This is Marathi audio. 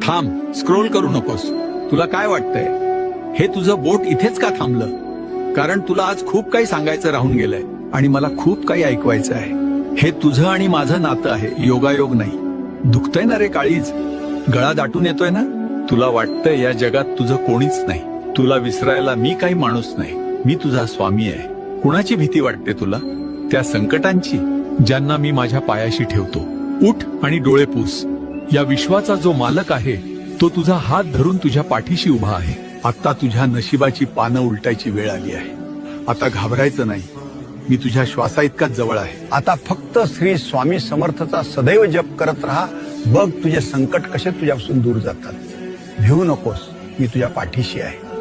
थांब, स्क्रोल करू नकोस. तुला काय वाटतंय, हे तुझं बोट इथेच का थांबलं? कारण तुला आज खूप काही सांगायचं राहून गेलंय आणि मला खूप काही ऐकवायचं आहे. हे तुझं आणि माझं नातं आहे, योगायोग नाही. दुखतंय ना रे काळीज? गळा दाटून येतोय ना? तुला वाटतंय या जगात तुझं कोणीच नाही. तुला विसरायला मी काही माणूस नाही. मी तुझा स्वामी आहे. कुणाची भीती वाटते तुला? त्या संकटांची ज्यांना मी माझ्या पायाशी ठेवतो. उठ आणि डोळे पुस. या विश्वाचा जो मालक आहे तो तुझा हात धरून तुझ्या पाठीशी उभा आहे. आता तुझ्या नशिबाची पानं उलटायची वेळ आली आहे. आता घाबरायचं नाही. मी तुझ्या श्वासा इतकाच जवळ आहे. आता फक्त श्री स्वामी समर्थचा सदैव जप करत राहा. बघ तुझे संकट कसे तुझ्यापासून दूर जातात. भिवू नकोस, मी तुझ्या पाठीशी आहे.